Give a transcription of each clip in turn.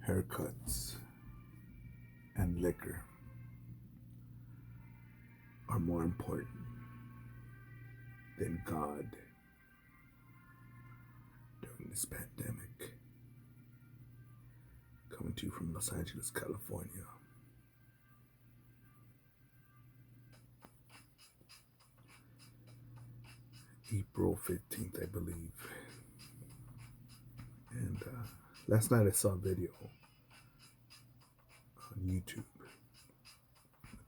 haircuts, and liquor are more important than God during this pandemic. Coming to you from Los Angeles, California. April 15th, I believe. And last night I saw a video on YouTube.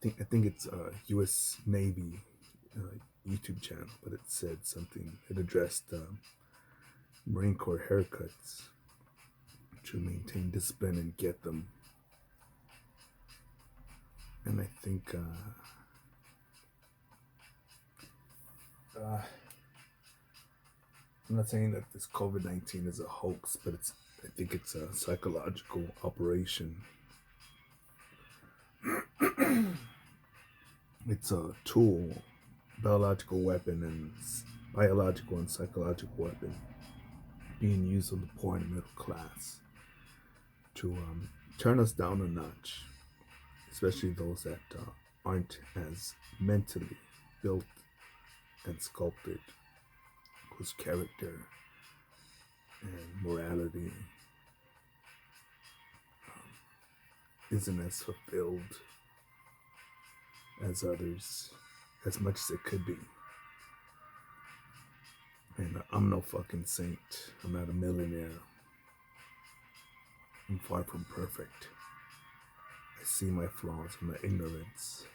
I think it's U.S. Navy YouTube channel, but it said something. It addressed Marine Corps haircuts to maintain discipline and get them. And I think I'm not saying that this COVID-19 is a hoax, but I think it's a psychological operation. It's a tool, biological weapon, and biological and psychological weapon being used on the poor and middle class to turn us down a notch, especially those that aren't as mentally built and sculpted, whose character and morality isn't as fulfilled as others, as much as it could be. And I'm no fucking saint. I'm not a millionaire. I'm far from perfect. I see my flaws and my ignorance.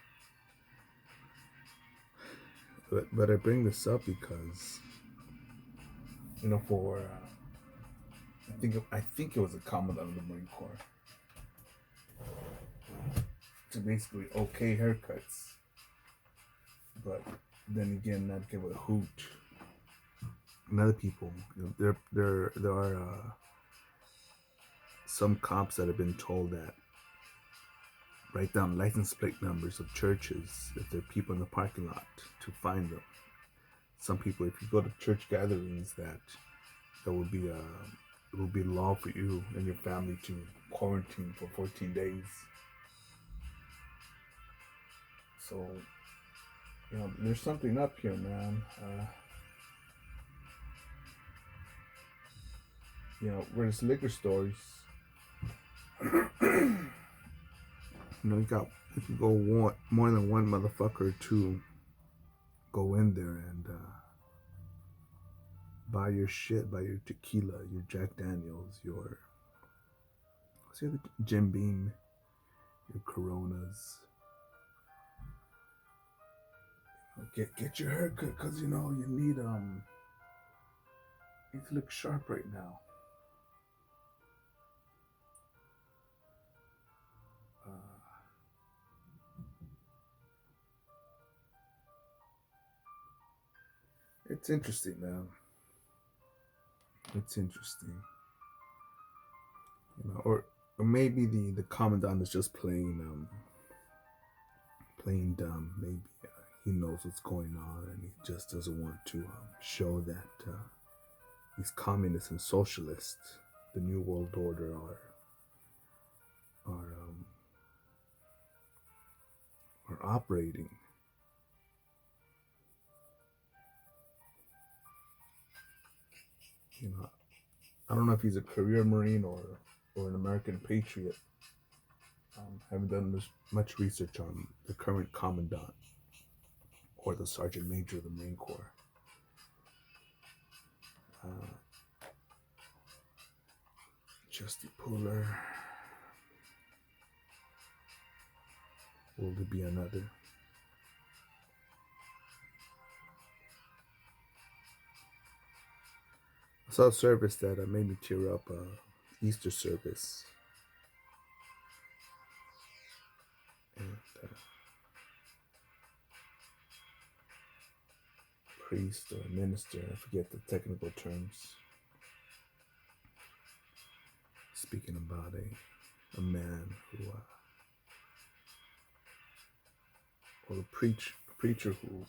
But I bring this up because, for I think it was a commandant of the Marine Corps to basically okay haircuts, but then again not give a hoot. And other people, there are some cops that have been told that write down license plate numbers of churches if there are people in the parking lot to find them. Some people, if you go to church gatherings, that will be law for you and your family to quarantine for 14 days. So, there's something up here, man. Where's liquor stores? You can go more than one motherfucker to go in there and buy your shit, buy your tequila, your Jack Daniels, your Jim Beam, your Coronas. Get your haircut because you need to look sharp right now. It's interesting, man. It's interesting. Or maybe the commandant is just playing dumb. Maybe he knows what's going on and he just doesn't want to show that these communists and socialists, the New World Order, are operating. I don't know if he's a career Marine or an American patriot. Haven't done much research on the current commandant or the sergeant major of the Marine Corps. Justy Puller. Will there be another? I saw a service that made me tear up. Easter service. And priest or minister, I forget the technical terms, speaking about a man who, or a preacher who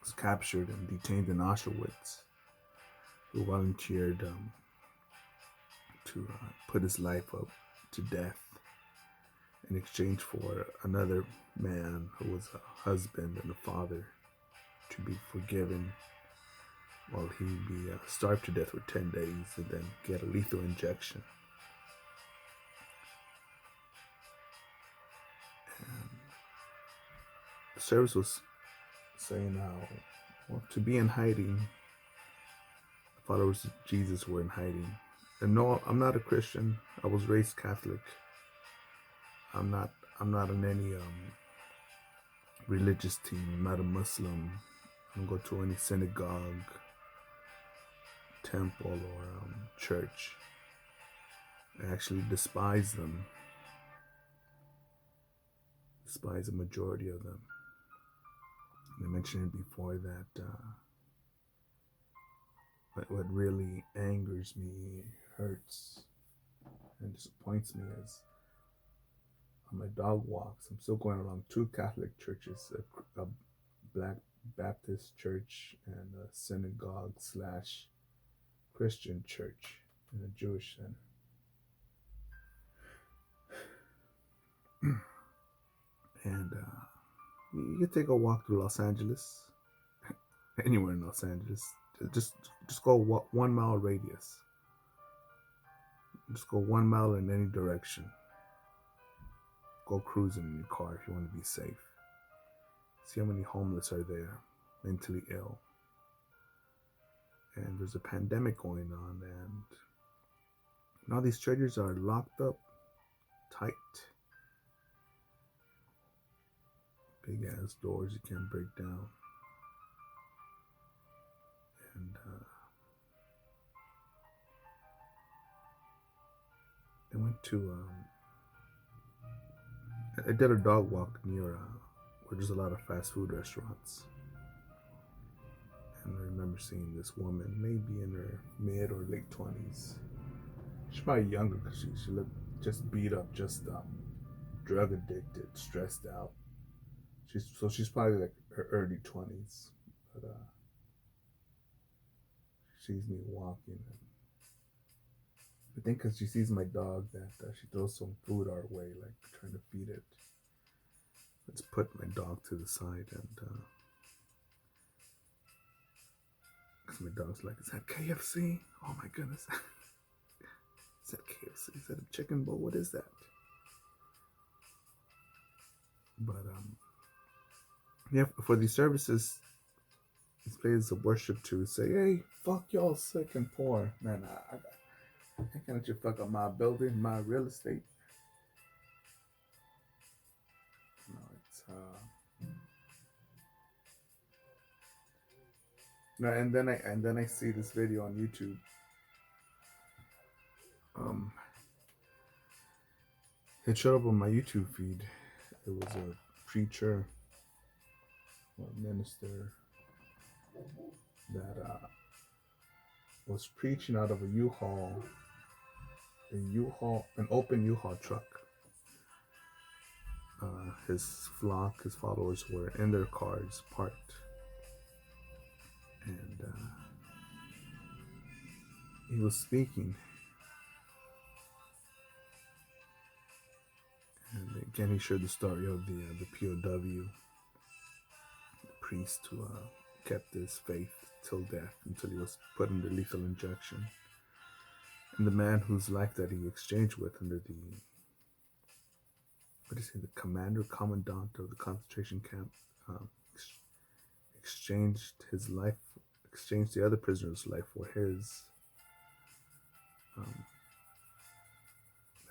was captured and detained in Auschwitz, who volunteered to put his life up to death in exchange for another man who was a husband and a father to be forgiven, while he'd be starved to death for 10 days and then get a lethal injection. And the service was saying how, well, to be in hiding, the followers of Jesus were in hiding. And no, I'm not a Christian. I was raised Catholic. I'm not in any religious team. I'm not a Muslim. I don't go to any synagogue, temple, or church. I actually despise them. Despise the majority of them. And I mentioned it before that what really angers me, hurts, and disappoints me is on my dog walks. I'm still going along 2 Catholic churches, a Black Baptist church and a synagogue / Christian church and a Jewish center. And you can take a walk through Los Angeles, anywhere in Los Angeles. Just go 1 mile radius. Just go 1 mile in any direction. Go cruising in your car if you want to be safe. See how many homeless are there, mentally ill. And there's a pandemic going on, and now these churches are locked up tight. Big ass doors you can't break down. And I went to I did a dog walk near where there's a lot of fast food restaurants. And I remember seeing this woman, maybe in her mid or late 20s. She's probably younger because she looked just beat up, just drug addicted, stressed out. She's probably like her early 20s. But she sees me walking. And I think because she sees my dog that she throws some food our way, like trying to feed it. Let's put my dog to the side, and because my dog's like, is that KFC? Oh my goodness. Is that KFC? Is that a chicken bowl? What is that? But yeah, for these services, these places of worship to say, hey, fuck y'all sick and poor. Man, I can't let you fuck up my building, my real estate. No, it's no, and then I see this video on YouTube. It showed up on my YouTube feed. It was a preacher or a minister that was preaching out of an open U-Haul truck. His flock, his followers were in their cars parked, and he was speaking. And again, he shared the story of the POW, the priest who kept his faith till death, until he was put under lethal injection. And the man whose life that he exchanged with under the commandant of the concentration camp, exchanged the other prisoner's life for his.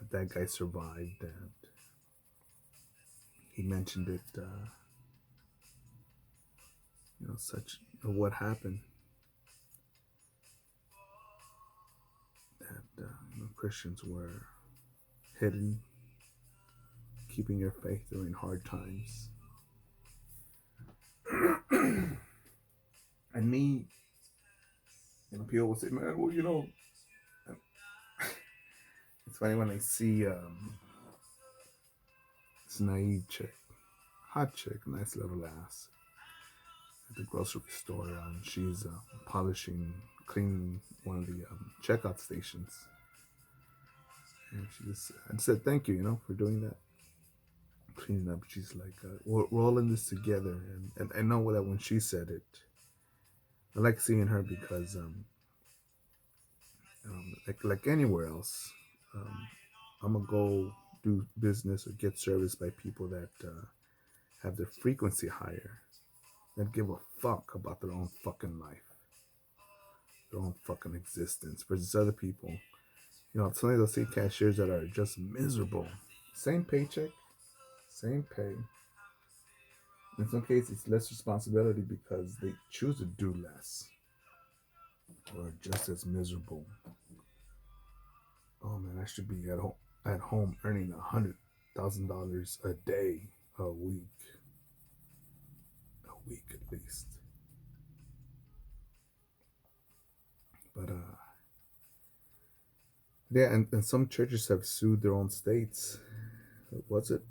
That guy survived, and he mentioned it, what happened, that Christians were hidden, keeping your faith during hard times. And me, people will say, man, well, it's funny when I see this naive chick, hot chick, nice little ass, at the grocery store, and she's cleaning one of the checkout stations. And she just, I said, thank you, for doing that, cleaning up. She's like, we're all in this together. And I know that when she said it, I like seeing her because, like anywhere else, um, I'm gonna go do business or get service by people that have their frequency higher, that give a fuck about their own fucking life, their own fucking existence, versus other people. Sometimes I'll see cashiers that are just miserable. Same paycheck, same pay. In some cases, it's less responsibility because they choose to do less or just as miserable. Oh man, I should be at home earning $100,000 a day, a week at least. But yeah, and some churches have sued their own states. Was it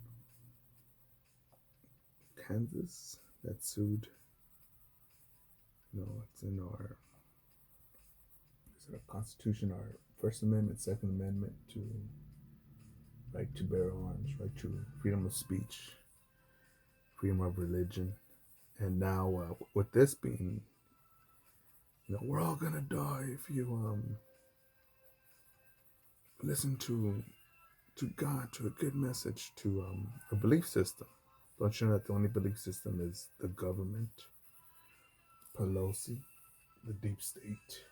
Kansas that sued? No, it's in our, is it our Constitution, our First Amendment, Second Amendment to right to bear arms, right to freedom of speech, freedom of religion. And now with this being, we're all gonna die if you listen to God, to a good message, to a belief system. Don't you know that the only belief system is the government, Pelosi, the deep state,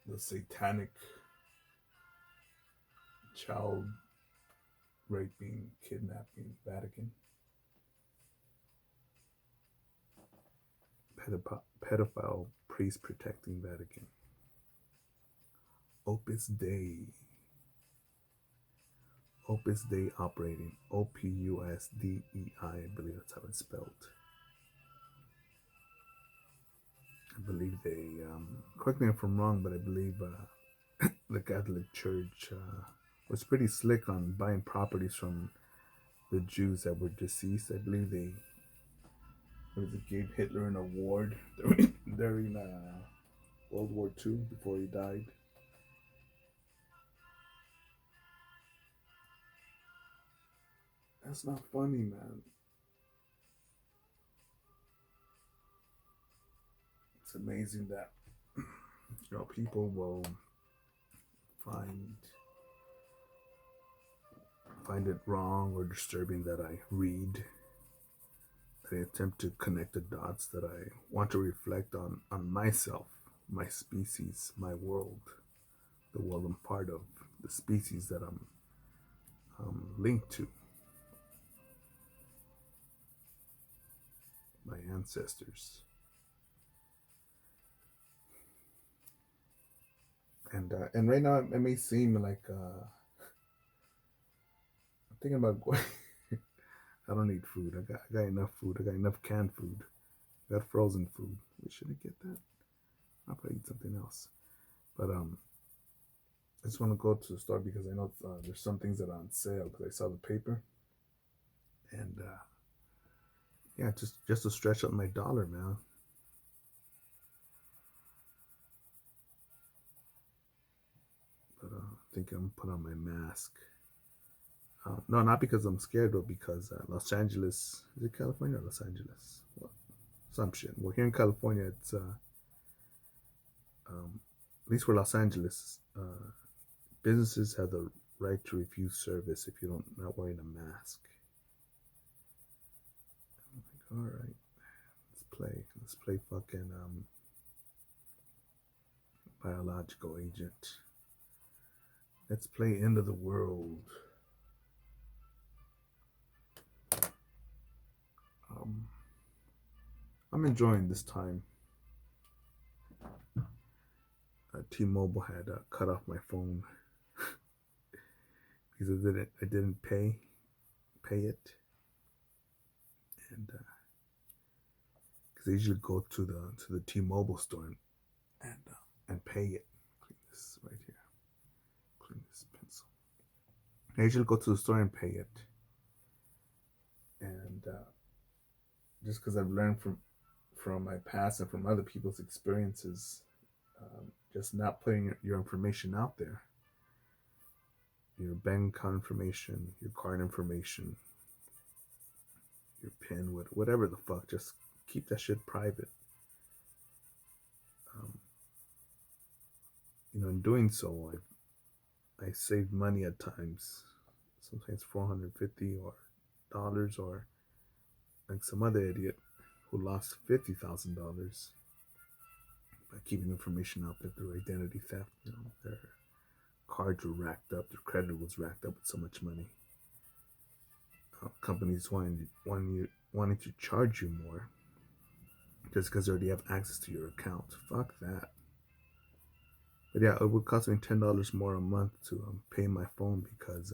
the satanic child raping, kidnapping Vatican, pedophile priest protecting Vatican, Opus Dei, Opus Dei operating, OPUSDEI, I believe that's how it's spelled. I believe they, correct me if I'm wrong, but I believe the Catholic Church was pretty slick on buying properties from the Jews that were deceased. I believe they gave Hitler an award during World War II before he died. That's not funny, man. It's amazing that people will find it wrong or disturbing that I read, that I attempt to connect the dots, that I want to reflect on myself, my species, my world, the world I'm part of, the species that I'm linked to, my ancestors. And right now it may seem like I'm thinking about going. I don't need food. I got enough food. I got enough canned food. I got frozen food. Should I get that? I'll probably eat something else. But I just want to go to the store because I know there's some things that are on sale because I saw the paper. And yeah, just to stretch out my dollar, man. But I think I'm gonna put on my mask. No, not because I'm scared, but because Los Angeles, is it California or Los Angeles? Well, some shit. Well, here in California, it's at least for Los Angeles, businesses have the right to refuse service if you don't not wearing a mask. I'm like, all right, let's play fucking biological agent. Let's play end of the world. I'm enjoying this time. T-Mobile had cut off my phone because I didn't pay it, and because I usually go to the T-Mobile store and pay it. Clean this right here. Clean this pencil. I usually go to the store and pay it, and just because I've learned from my past and from other people's experiences, just not putting your information out there. Your bank account information, your card information, your PIN, whatever the fuck. Just keep that shit private. Um, in doing so, I saved money at times. Sometimes $450 or dollars, or like some other idiot who lost $50,000 by keeping information out there through identity theft. Their cards were racked up, their credit was racked up with so much money. Companies wanting to charge you more just because they already have access to your account. Fuck that. But yeah, it would cost me $10 more a month to pay my phone because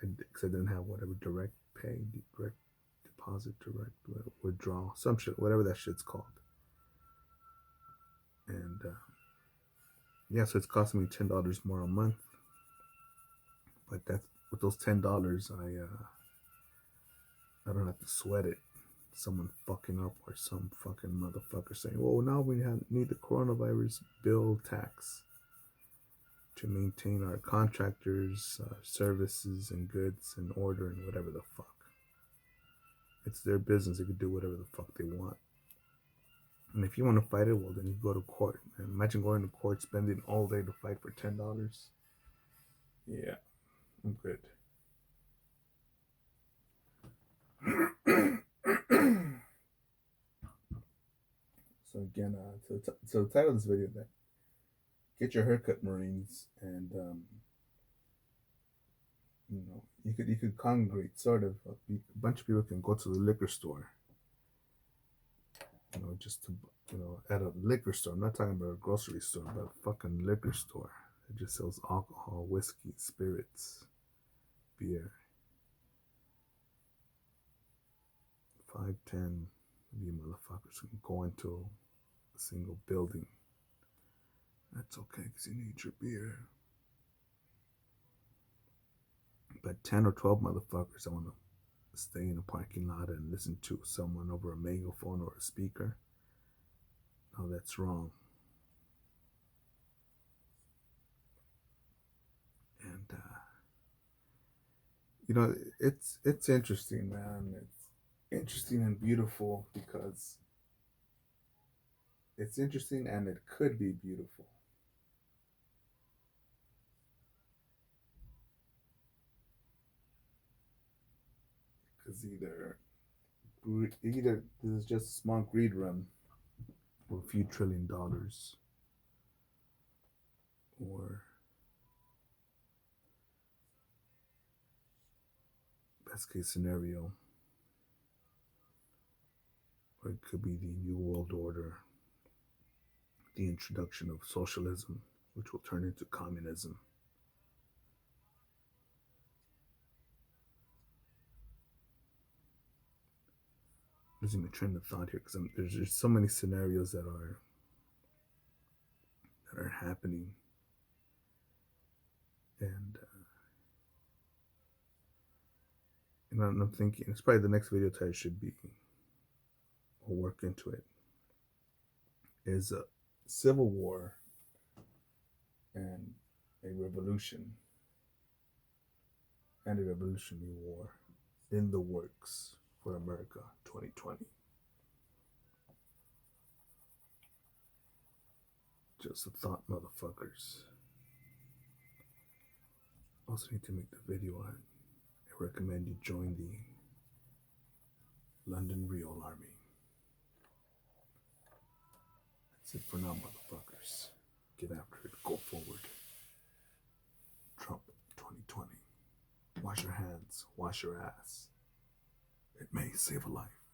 I didn't have whatever direct pay, direct deposit, direct withdrawal, some shit, whatever that shit's called. And yeah, so it's costing me $10 more a month. But that's with those $10, I don't have to sweat it. Someone fucking up or some fucking motherfucker saying, "Well, now we need the coronavirus bill tax to maintain our contractors' services and goods in order and whatever the fuck." It's their business. They can do whatever the fuck they want. And if you want to fight it, well, then you go to court. And imagine going to court, spending all day to fight for $10. Yeah, I'm good. So again, so the title of this video then: get your haircut, Marines, and you could congregate, sort of. A bunch of people can go to the liquor store. Just to at a liquor store. I'm not talking about a grocery store, but a fucking liquor store. It just sells alcohol, whiskey, spirits, beer. 5, 10 of you motherfuckers can go into a single building. That's okay, because you need your beer. But 10 or 12 motherfuckers that want to stay in a parking lot and listen to someone over a megaphone or a speaker, no, that's wrong. And it's interesting, man. It's interesting and beautiful because it's interesting and it could be beautiful. Because either this is just a small greed run for a few $1 trillion, or best case scenario, or it could be the New World Order, the introduction of socialism, which will turn into communism. Losing my train of thought here because there's just so many scenarios that are happening, and I'm thinking it's probably the next video title should be, or work into it, is a civil war and a revolution and a revolutionary war in the works for America 2020. Just a thought, motherfuckers. Also need to make the video. I recommend you join the London Real Army. That's it for now, motherfuckers. Get after it. Go forward. Trump 2020. Wash your hands. Wash your ass. It may save a life.